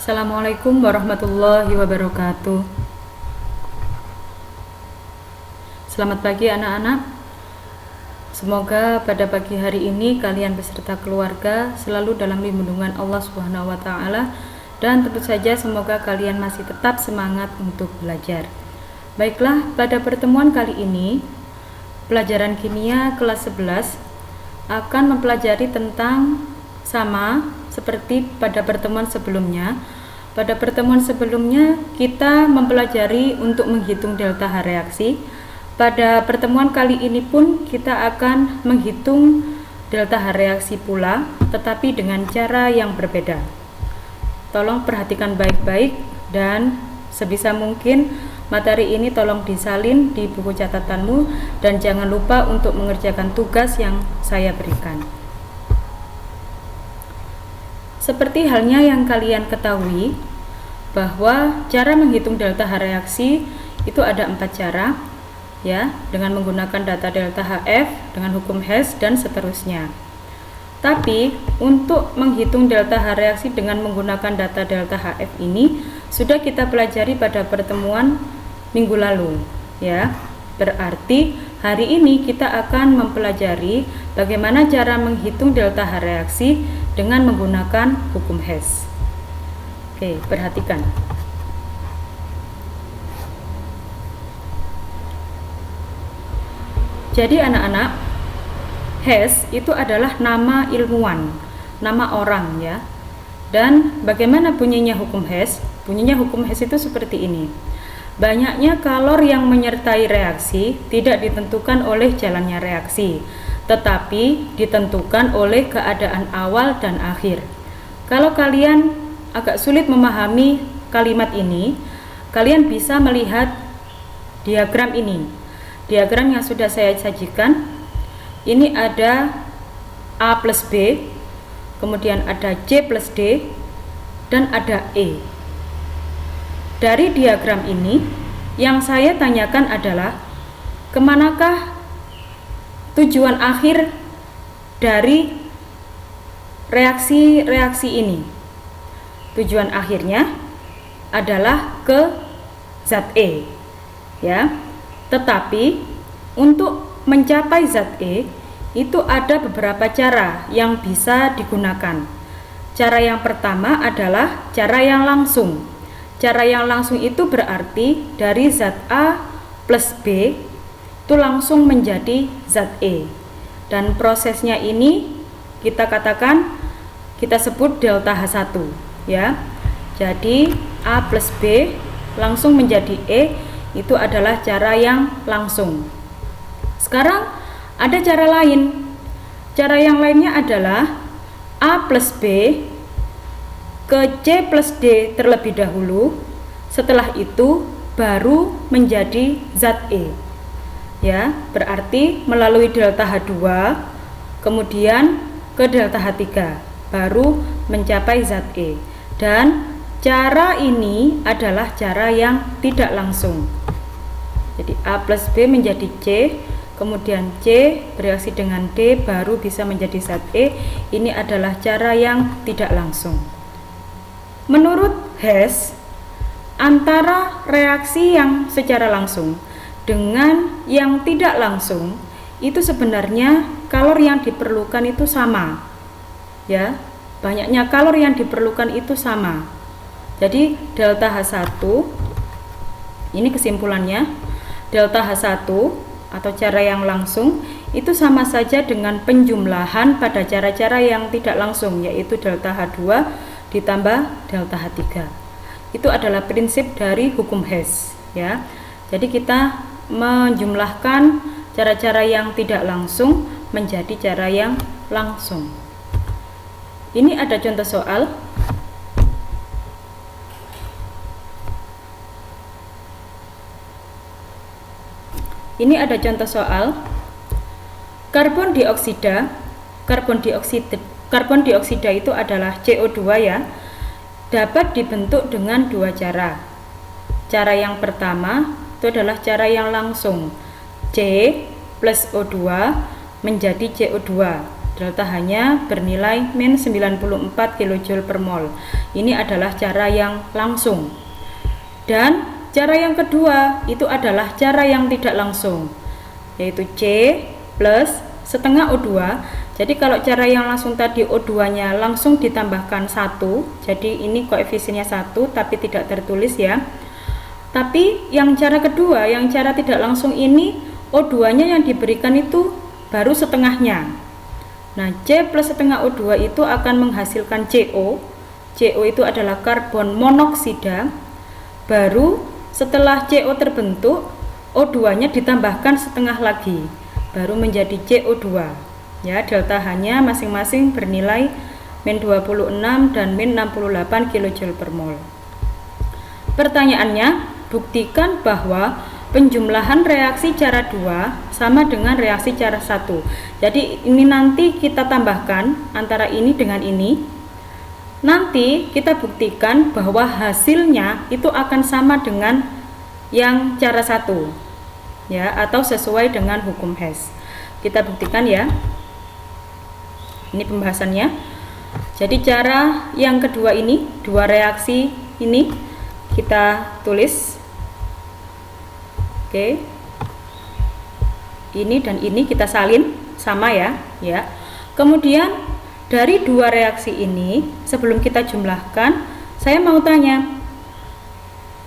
Assalamualaikum warahmatullahi wabarakatuh. Selamat pagi anak-anak. Semoga pada pagi hari ini kalian beserta keluarga selalu dalam lindungan Allah Subhanahu wa taala, dan tentu saja semoga kalian masih tetap semangat untuk belajar. Baiklah, pada pertemuan kali ini pelajaran kimia kelas 11 akan mempelajari tentang sama seperti pada pertemuan sebelumnya. Pada pertemuan sebelumnya kita mempelajari untuk menghitung delta H reaksi. Pada pertemuan kali ini pun kita akan menghitung delta H reaksi pula, tetapi dengan cara yang berbeda. Tolong perhatikan baik-baik dan sebisa mungkin materi ini tolong disalin di buku catatanmu, dan jangan lupa untuk mengerjakan tugas yang saya berikan. Seperti halnya yang kalian ketahui bahwa cara menghitung delta H reaksi itu ada 4 cara, ya, dengan menggunakan data delta HF, dengan hukum Hess, dan seterusnya. Tapi untuk menghitung delta H reaksi dengan menggunakan data delta HF ini sudah kita pelajari pada pertemuan minggu lalu, ya. Berarti hari ini kita akan mempelajari bagaimana cara menghitung delta H reaksi dengan menggunakan hukum Hess. Oke, perhatikan. Jadi anak-anak, Hess itu adalah nama ilmuwan, nama orang, ya. Dan bagaimana bunyinya hukum Hess? Bunyinya hukum Hess itu seperti ini. Banyaknya kalor yang menyertai reaksi tidak ditentukan oleh jalannya reaksi, tetapi ditentukan oleh keadaan awal dan akhir. Kalau kalian agak sulit memahami kalimat ini, kalian bisa melihat diagram ini. Diagram yang sudah saya sajikan, ini ada A plus B, kemudian ada C plus D, dan ada E. Dari diagram ini, yang saya tanyakan adalah kemanakah tujuan akhir dari reaksi-reaksi ini? Tujuan akhirnya adalah ke zat E, ya. Tetapi untuk mencapai zat E itu ada beberapa cara yang bisa digunakan. Cara yang pertama adalah cara yang langsung. Cara yang langsung itu berarti dari zat A plus B itu langsung menjadi zat E. Dan prosesnya ini kita katakan, kita sebut delta H1, ya. Jadi A plus B langsung menjadi E, itu adalah cara yang langsung. Sekarang ada cara lain. Cara yang lainnya adalah A plus B ke C plus D terlebih dahulu, setelah itu baru menjadi zat E, ya. Berarti melalui delta H2 kemudian ke delta H3 baru mencapai zat E. Dan cara ini adalah cara yang tidak langsung. Jadi A plus B menjadi C, kemudian C bereaksi dengan D baru bisa menjadi zat E. Ini adalah cara yang tidak langsung. Menurut Hess, antara reaksi yang secara langsung dengan yang tidak langsung itu sebenarnya kalor yang diperlukan itu sama, ya. Banyaknya kalor yang diperlukan itu sama. Jadi delta H1, ini kesimpulannya, delta H1 atau cara yang langsung itu sama saja dengan penjumlahan pada cara-cara yang tidak langsung, yaitu delta H2 ditambah delta H3. Itu adalah prinsip dari hukum Hess, ya. Jadi kita menjumlahkan cara-cara yang tidak langsung menjadi cara yang langsung. Ini ada contoh soal. Ini ada contoh soal. Karbon dioksida itu adalah CO2, ya. Dapat dibentuk dengan 2 cara. Cara yang pertama itu adalah cara yang langsung. C plus O2 menjadi CO2. Delta H-nya bernilai min 94 kJ per mol. Ini adalah cara yang langsung. Dan cara yang kedua itu adalah cara yang tidak langsung, yaitu C plus setengah O2. Jadi kalau cara yang langsung tadi O2 nya langsung ditambahkan 1, jadi ini koefisiennya 1 tapi tidak tertulis ya. Tapi yang cara kedua, yang cara tidak langsung ini O2 nya yang diberikan itu baru setengahnya. Nah, C plus setengah O2 itu akan menghasilkan CO. CO itu adalah karbon monoksida. Baru setelah CO terbentuk, O2 nya ditambahkan setengah lagi, baru menjadi CO2 ya. Delta H-nya masing-masing bernilai min 26 dan min 68 kJ per mol. Pertanyaannya, buktikan bahwa penjumlahan reaksi cara 2 sama dengan reaksi cara 1. Jadi ini nanti kita tambahkan antara ini dengan ini. Nanti kita buktikan bahwa hasilnya itu akan sama dengan yang cara 1 ya, atau sesuai dengan hukum Hess. Kita buktikan ya. Ini pembahasannya. Jadi cara yang kedua ini, dua reaksi ini kita tulis. Oke. Ini dan ini kita salin sama ya, ya. Kemudian dari dua reaksi ini, sebelum kita jumlahkan, saya mau tanya,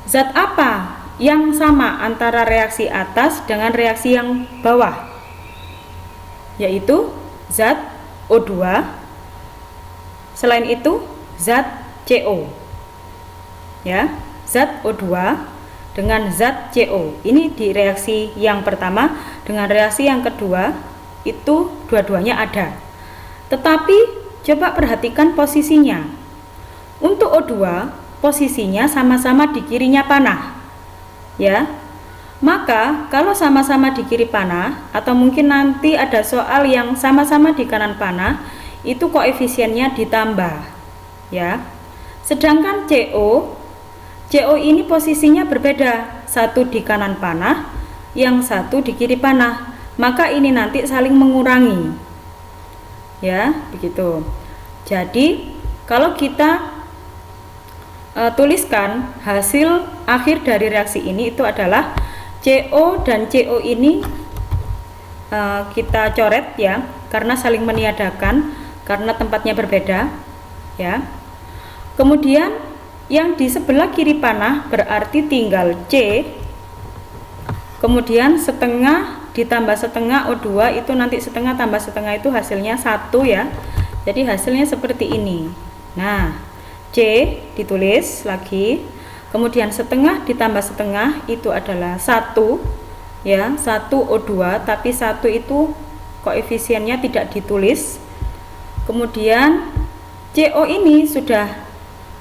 zat apa yang sama antara reaksi atas dengan reaksi yang bawah? Yaitu zat O2. Selain itu, zat CO. Ya, zat O2 dengan zat CO. Ini di reaksi yang pertama. Dengan reaksi yang kedua itu dua-duanya ada. Tetapi coba perhatikan posisinya. Untuk O2 posisinya sama-sama di kirinya panah. Ya. Maka kalau sama-sama di kiri panah, atau mungkin nanti ada soal yang sama-sama di kanan panah, itu koefisiennya ditambah. Ya. Sedangkan CO ini posisinya berbeda, satu di kanan panah, yang satu di kiri panah, maka ini nanti saling mengurangi. Ya, begitu. Jadi, kalau kita tuliskan hasil akhir dari reaksi ini itu adalah CO dan CO ini kita coret ya, karena saling meniadakan, karena tempatnya berbeda, ya. Kemudian yang di sebelah kiri panah berarti tinggal C, kemudian setengah ditambah setengah O2 itu nanti setengah tambah setengah itu hasilnya 1 ya. Jadi hasilnya seperti ini. Nah, C ditulis lagi, kemudian setengah ditambah setengah itu adalah 1 ya, 1 O2, tapi 1 itu koefisiennya tidak ditulis. Kemudian CO ini sudah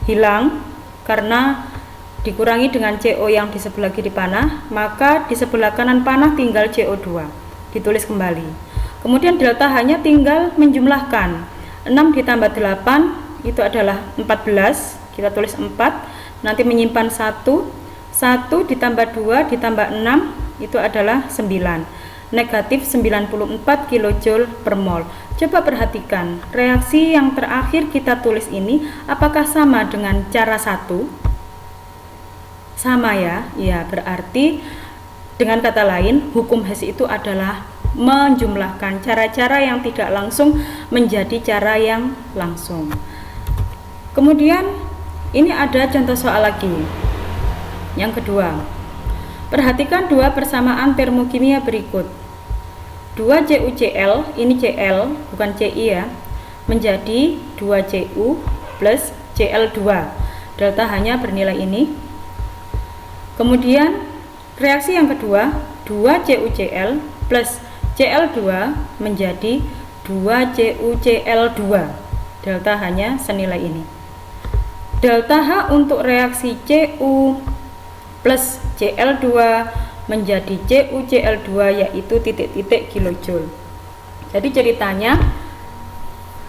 hilang karena dikurangi dengan CO yang di sebelah kiri panah, maka di sebelah kanan panah tinggal CO2, ditulis kembali. Kemudian delta H-nya tinggal menjumlahkan 6 ditambah 8 itu adalah 14, kita tulis 4, nanti menyimpan 1 ditambah 2 ditambah 6 itu adalah 9, negatif 94 kJ per mol. Coba perhatikan, reaksi yang terakhir kita tulis ini apakah sama dengan cara 1? Sama ya, ya berarti dengan kata lain hukum Hess itu adalah menjumlahkan cara-cara yang tidak langsung menjadi cara yang langsung. Kemudian ini ada contoh soal lagi. Yang kedua, perhatikan dua persamaan termokimia berikut. 2CuCl, ini Cl bukan Ci ya, menjadi 2Cu plus Cl2. Delta H-nya bernilai ini. Kemudian reaksi yang kedua, 2CuCl plus Cl2 menjadi 2CuCl2. Delta H-nya senilai ini. Delta H untuk reaksi Cu plus Cl2 menjadi CuCl2 yaitu titik-titik kilojoule. Jadi ceritanya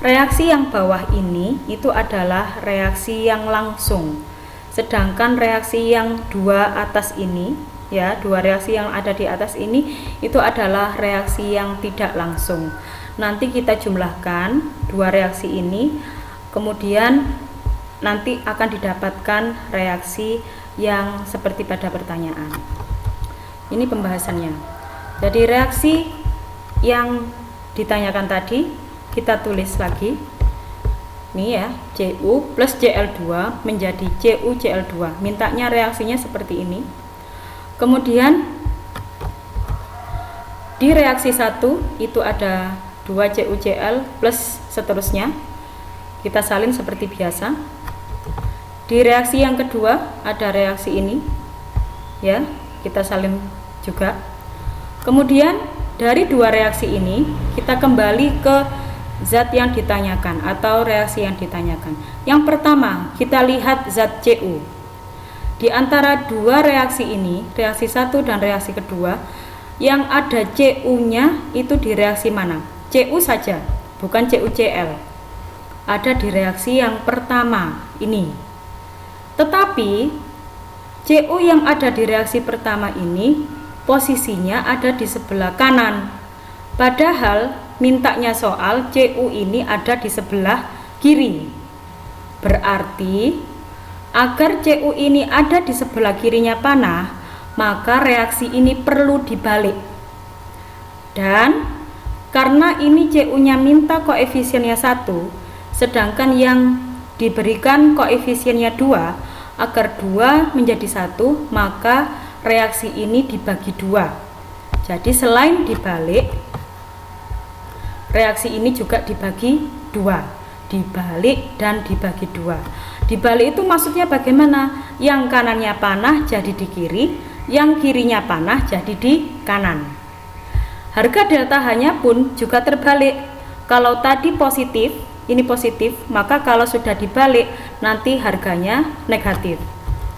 reaksi yang bawah ini itu adalah reaksi yang langsung. Sedangkan reaksi yang dua atas ini ya, dua reaksi yang ada di atas ini itu adalah reaksi yang tidak langsung. nanti kita jumlahkan dua reaksi ini, kemudian nanti akan didapatkan reaksi yang seperti pada pertanyaan. Ini pembahasannya. Jadi reaksi yang ditanyakan tadi kita tulis lagi. Ini ya, Cu plus Cl2 menjadi CuCl2. Mintanya reaksinya seperti ini. Kemudian di reaksi 1 itu ada 2 CuCl plus seterusnya. Kita salin seperti biasa. Di reaksi yang kedua ada reaksi ini. Ya, kita salin juga. Kemudian dari dua reaksi ini kita kembali ke zat yang ditanyakan atau reaksi yang ditanyakan. Yang pertama, kita lihat zat Cu. Di antara dua reaksi ini, reaksi 1 dan reaksi kedua, yang ada Cu-nya itu di reaksi mana? Cu saja, bukan CuCl. Ada di reaksi yang pertama ini. Tetapi Cu yang ada di reaksi pertama ini posisinya ada di sebelah kanan. Padahal mintanya soal Cu ini ada di sebelah kiri. Berarti agar Cu ini ada di sebelah kirinya panah, maka reaksi ini perlu dibalik. Dan karena ini Cu-nya minta koefisiennya 1, sedangkan yang diberikan koefisiennya 2, agar 2 menjadi 1, maka reaksi ini dibagi 2. Jadi selain dibalik, reaksi ini juga dibagi 2, dibalik dan dibagi 2. Dibalik itu maksudnya bagaimana? Yang kanannya panah jadi di kiri, yang kirinya panah jadi di kanan. Harga delta H-nya pun juga terbalik. Kalau tadi positif, ini positif, maka kalau sudah dibalik nanti harganya negatif.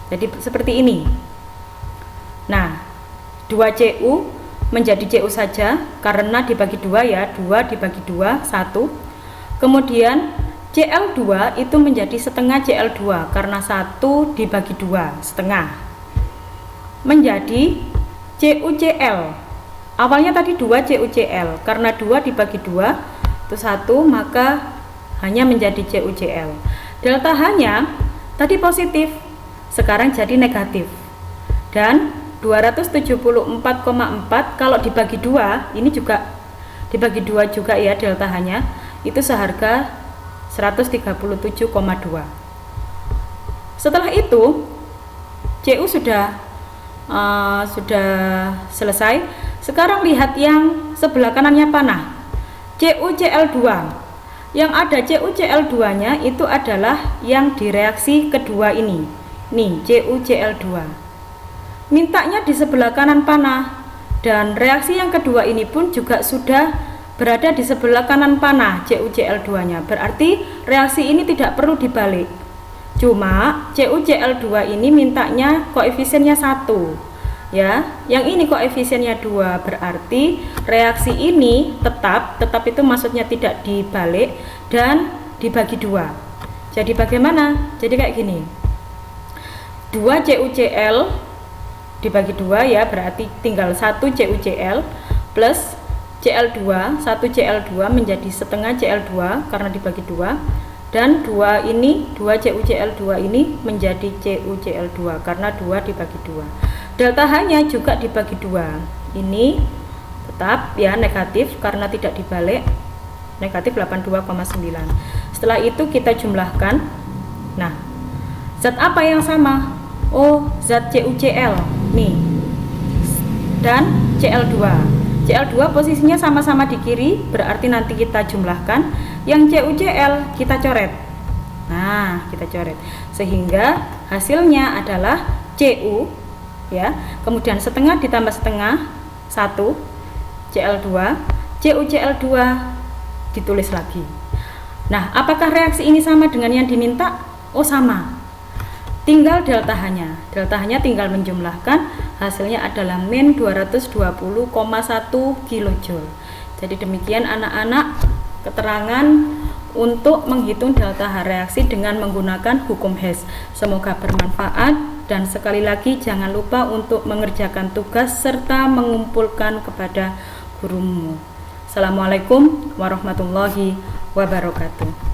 Jadi seperti ini. Nah, 2 Cu menjadi Cu saja karena dibagi 2 ya, 2 dibagi 2, 1. Kemudian Cl2 itu menjadi setengah Cl2 karena 1 dibagi 2, setengah. Menjadi CuCl. Awalnya tadi 2 CuCl, karena 2 dibagi 2 itu 1, maka hanya menjadi CuCl. Delta H-nya tadi positif, sekarang jadi negatif. Dan 274,4 kalau dibagi 2, ini juga dibagi 2 juga ya delta H-nya, itu seharga 137,2. Setelah itu Cu sudah selesai. Sekarang lihat yang sebelah kanannya panah, CuCl2. Yang ada CuCl2-nya itu adalah yang di reaksi kedua ini. Nih, CuCl2. Mintanya di sebelah kanan panah. Dan reaksi yang kedua ini pun juga sudah berada di sebelah kanan panah CuCl2-nya. Berarti reaksi ini tidak perlu dibalik. Cuma CuCl2 ini mintanya koefisiennya 1. Ya, yang ini koefisiennya 2, berarti reaksi ini tetap itu maksudnya tidak dibalik dan dibagi 2. Jadi bagaimana? Jadi kayak gini, 2 CuCl dibagi 2 ya, berarti tinggal 1 CuCl plus Cl2, 1 Cl2 menjadi setengah Cl2 karena dibagi 2, dan 2 CuCl2 ini menjadi CuCl2 karena 2 dibagi 2. Delta H-nya juga dibagi 2. Ini tetap ya negatif karena tidak dibalik, negatif 82,9. Setelah itu kita jumlahkan. Nah, zat apa yang sama? Oh, zat CuCl nih dan Cl2. Cl2 posisinya sama-sama di kiri, berarti nanti kita jumlahkan. Yang CuCl kita coret. Nah, kita coret sehingga hasilnya adalah Cu ya, kemudian setengah ditambah setengah 1 Cl2, CuCl2 ditulis lagi. Nah, apakah reaksi ini sama dengan yang diminta? Oh, sama. Tinggal delta H-nya. Delta H-nya tinggal menjumlahkan, hasilnya adalah min 220,1 kJ. Jadi demikian anak-anak keterangan untuk menghitung delta H reaksi dengan menggunakan hukum Hess. Semoga bermanfaat. Dan sekali lagi jangan lupa untuk mengerjakan tugas serta mengumpulkan kepada gurumu. Assalamualaikum warahmatullahi wabarakatuh.